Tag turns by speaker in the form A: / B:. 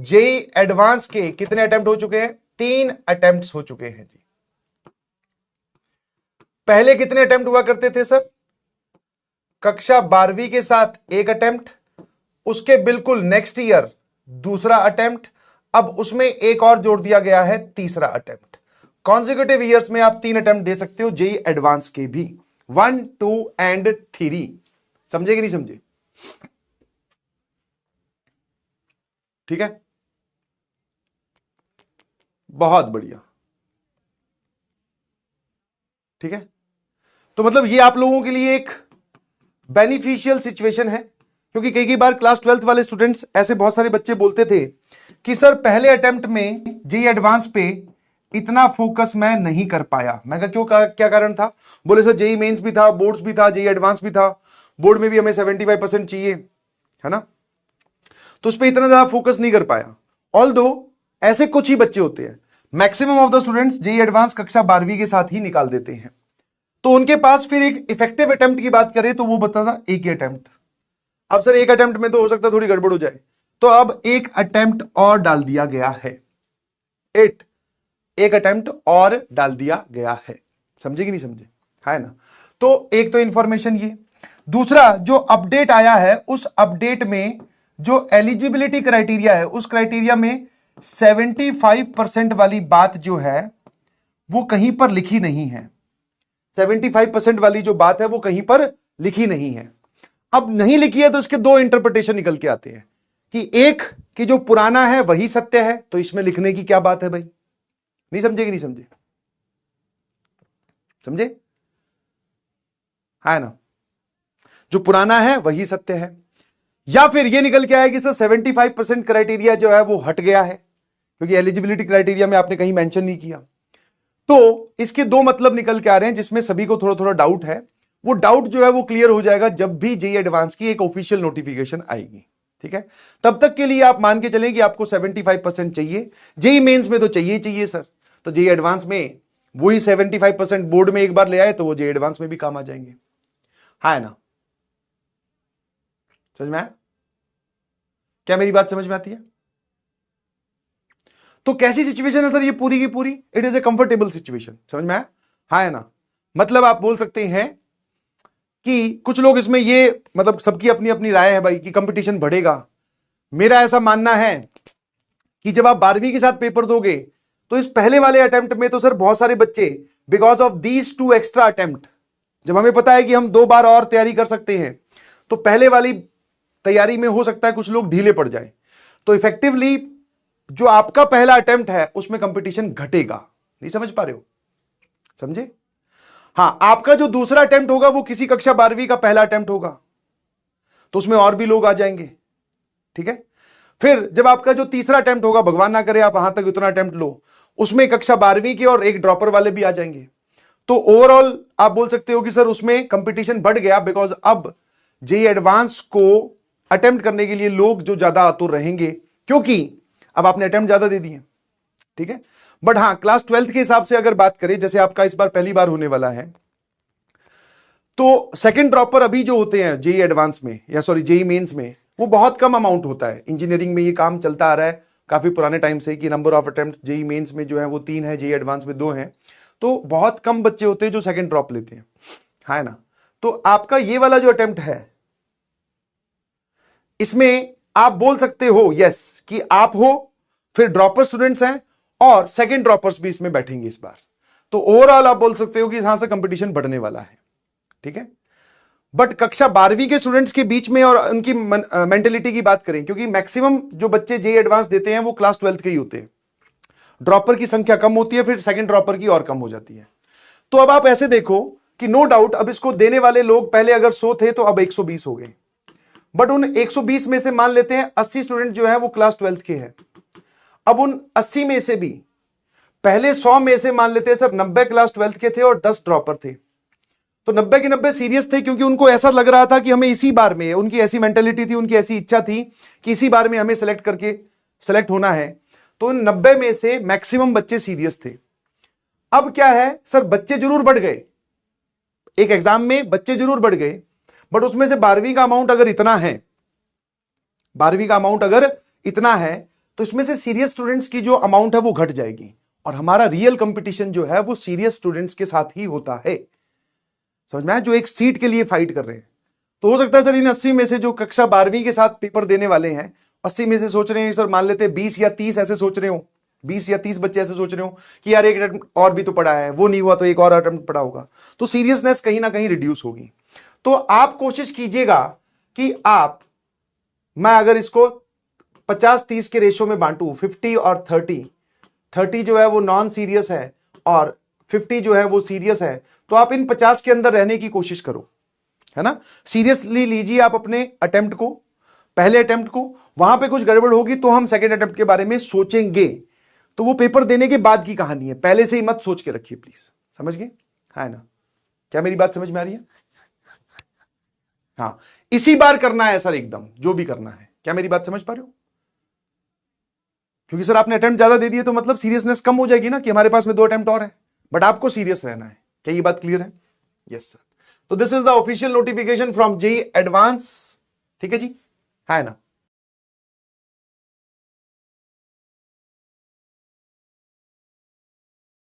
A: JEE advance के कितने attempt हो चुके हैं? 3 अटेम्प्ट हो चुके हैं जी। पहले कितने अटेम्प्ट हुआ करते थे सर? कक्षा 12वीं के साथ एक अटेम्प्ट, उसके बिल्कुल नेक्स्ट ईयर दूसरा अटेम्प्ट, अब उसमें एक और जोड़ दिया गया है, तीसरा अटेम्प्ट। कॉन्जिक्यूटिव ईयर्स में आप 3 अटेम्प्ट दे सकते हो जेई एडवांस के भी, 1, 2 एंड 3। समझे कि नहीं समझे? ठीक है, बहुत बढ़िया। ठीक है, तो मतलब ये आप लोगों के लिए एक बेनिफिशियल सिचुएशन है, क्योंकि कई बार क्लास 12th वाले स्टूडेंट्स, ऐसे बहुत सारे बच्चे बोलते थे कि सर पहले अटेम्प्ट में जेई एडवांस पे इतना फोकस मैं नहीं कर पाया। मैं कहा क्यों, क्या कारण था? बोले सर जेई मेंस भी था, बोर्ड्स भी था, जेई एडवांस भी था, बोर्ड में भी हमें 75% चाहिए, है ना, तो उस पर इतना ज्यादा फोकस नहीं कर पाया। ऑल्दो ऐसे कुछ ही बच्चे होते हैं, maximum of the students JEE advance कक्षा 12वीं के साथ ही निकाल देते हैं, तो उनके पास फिर एक इफेक्टिव अटेम्प्ट की बात करें तो वो बता था एक ही अटेम्प्ट। अब सर एक अटेम्प्ट में तो हो सकता है थोड़ी गड़बड़ हो जाए, तो अब एक अटेम्प्ट और डाल दिया गया है, एक अटेम्प्ट और डाल दिया गया है। समझे कि नहीं समझे? है ना। तो एक तो इंफॉर्मेशन ये, दूसरा जो अपडेट आया है, उस अपडेट में जो एलिजिबिलिटी क्राइटेरिया है, उस क्राइटेरिया में 75% वाली बात जो है वो कहीं पर लिखी नहीं है। 75% वाली जो बात है वो कहीं पर लिखी नहीं है। अब नहीं लिखी है तो इसके दो इंटरप्रिटेशन निकल के आते हैं कि एक कि जो पुराना है वही सत्य है, तो इसमें लिखने की क्या बात है भाई? नहीं समझे कि नहीं समझे? समझे? है ना, जो पुराना है वही सत्य है। या फिर ये निकल के आया कि सर 75% क्राइटेरिया जो है वो हट गया है, क्योंकि एलिजिबिलिटी क्राइटेरिया में आपने कहीं मेंशन नहीं किया। तो इसके दो मतलब निकल के आ रहे हैं, जिसमें सभी को थोड़ा थोड़ा डाउट है। वो डाउट जो है वो क्लियर हो जाएगा जब भी जेई एडवांस की एक ऑफिशियल नोटिफिकेशन आएगी। ठीक है, तब तक के लिए आप मान के चलें कि आपको 75% चाहिए। जेई मेंस में तो चाहिए ही चाहिए सर, तो जेई एडवांस में वही 75% बोर्ड में एक बार ले आए तो वो जेई एडवांस में भी काम आ जाएंगे। है ना, समझ में आया? क्या मेरी बात समझ में आती है? तो कैसी सिचुएशन है सर ये पूरी की पूरी? It is a comfortable situation. समझ में आया? हाँ है ना, मतलब आप बोल सकते हैं कि कुछ लोग इसमें ये, मतलब सबकी अपनी अपनी राय है भाई कि कंपटीशन बढ़ेगा। मेरा ऐसा मानना है कि जब आप 12वीं के साथ पेपर दोगे तो इस पहले वाले अटेम्प्ट में तो सर बहुत सारे बच्चे, because of these 2 extra attempt, जब हमें पता है कि हम 2 बार और तैयारी कर सकते हैं, तो पहले वाली तैयारी में हो सकता है कुछ लोग ढीले पड़ जाए, तो इफेक्टिवली जो आपका पहला अटेम्प्ट है उसमें कंपटीशन घटेगा। नहीं समझ पा रहे हो? समझे? हां, आपका जो दूसरा अटेम्प्ट होगा वो किसी कक्षा 12वीं का पहला अटेम्प्ट होगा, तो उसमें और भी लोग आ जाएंगे। ठीक है, फिर जब आपका जो तीसरा अटेम्प्ट होगा, भगवान ना करे आप वहां तक उतना अटेम्प्ट लो, उसमें कक्षा 12वीं के और एक ड्रॉपर वाले भी आ जाएंगे। तो ओवरऑल आप बोल सकते हो कि सर उसमें कंपटीशन बढ़ गया, बिकॉज अब जेई एडवांस को अटेम्प्ट करने के लिए लोग जो ज्यादा आतुर रहेंगे, क्योंकि अब आपने अटेम्प्ट ज्यादा दे दिए। ठीक है, बट हां क्लास 12th के हिसाब से अगर बात करें, जैसे आपका इस बार पहली बार होने वाला है, तो सेकंड ड्रॉपर अभी जो होते हैं जेई एडवांस में, या सॉरी जेई मेंस में, वो बहुत कम अमाउंट होता है। इंजीनियरिंग में ये काम चलता आ रहा है काफी पुराने टाइम से कि number of attempt JEE mains में जो है वो 3 है, जेई एडवांस में 2 है, तो बहुत कम बच्चे होते हैं जो सेकंड ड्रॉप लेते हैं, है ना। तो आपका ये वाला जो अटेम्प्ट है, इसमें आप बोल सकते हो यस कि आप हो, फिर ड्रॉपर स्टूडेंट्स हैं और सेकंड ड्रॉपर्स भी इसमें बैठेंगे इस बार, तो ओवरऑल आप बोल सकते हो कि यहां से कंपटीशन बढ़ने वाला है। ठीक है, बट कक्षा 12वीं के स्टूडेंट्स के बीच में और उनकी मेंटेलिटी की बात करें, क्योंकि मैक्सिमम जो बच्चे जेई एडवांस देते हैं वो क्लास 12th के ही होते हैं, ड्रॉपर की संख्या कम होती है, फिर सेकंड ड्रॉपर की और कम हो जाती है। तो अब आप ऐसे देखो कि नो डाउट अब इसको देने वाले लोग पहले अगर 100 थे तो अब 120 हो गए, बट उन 120 में से मान लेते हैं 80 स्टूडेंट जो है वो क्लास 12th के हैं। अब उन 80 में से भी पहले 100 में से मान लेते हैं सर 90 क्लास 12th के थे और 10 ड्रॉपर थे, तो 90 के 90 सीरियस थे, क्योंकि उनको ऐसा लग रहा था कि हमें इसी बार में, उनकी ऐसी मेंटेलिटी थी, उनकी ऐसी इच्छा थी कि इसी बार में हमें सेलेक्ट होना है। तो उन 90 में से मैक्सिमम बच्चे सीरियस थे। अब क्या है सर, बच्चे जरूर बढ़ गए, एक एग्जाम में बच्चे जरूर बढ़ गए, बट उसमें से 12वीं का अमाउंट अगर इतना है, 12वीं का अमाउंट अगर इतना है, तो इसमें से सीरियस स्टूडेंट्स की जो अमाउंट है वो घट जाएगी, और हमारा रियल कंपटीशन जो है वो सीरियस स्टूडेंट्स के साथ ही होता है। समझ में आया? जो एक सीट के लिए फाइट कर रहे हैं। तो हो सकता है सर इन 80 में से जो कक्षा 12वीं के साथ पेपर देने वाले हैं, 80 में से सोच रहे हैं सर, मान लेते हैं 20 या 30 ऐसे सोच रहे हो, 20 या 30 बच्चे ऐसे सोच रहे हो कि यार एक अटेम्प्ट और भी तो पड़ा है, वो नहीं हुआ तो एक और अटेम्प्ट पड़ा होगा, तो सीरियसनेस कहीं ना कहीं रिड्यूस होगी। तो आप कोशिश कीजिएगा कि आप, मैं अगर इसको 50-30 के रेशो में बांटू, 50 और 30 जो है वो नॉन सीरियस है और 50 जो है वो सीरियस है, तो आप इन 50 के अंदर रहने की कोशिश करो, है ना। सीरियसली लीजिए आप अपने अटेम्प्ट को, पहले अटेम्प्ट को, वहां पे कुछ गड़बड़ होगी तो हम सेकेंड अटेम्प्ट के बारे में सोचेंगे। तो वो पेपर देने के बाद की कहानी है, पहले से ही मत सोच के रखिए प्लीज। समझ गए? है ना? क्या मेरी बात समझ में आ रही है? हाँ, इसी बार करना है सर, एकदम जो भी करना है। क्या मेरी बात समझ पा रहे हो? क्योंकि सर आपने अटेम्प्ट ज्यादा दे दिए तो मतलब सीरियसनेस कम हो जाएगी ना, कि हमारे पास में 2 अटेम्प्ट और है, बट आपको सीरियस रहना है। क्या ये बात क्लियर है? Yes sir. तो this is the official notification from JEE advance. ठीक है जी, है ना?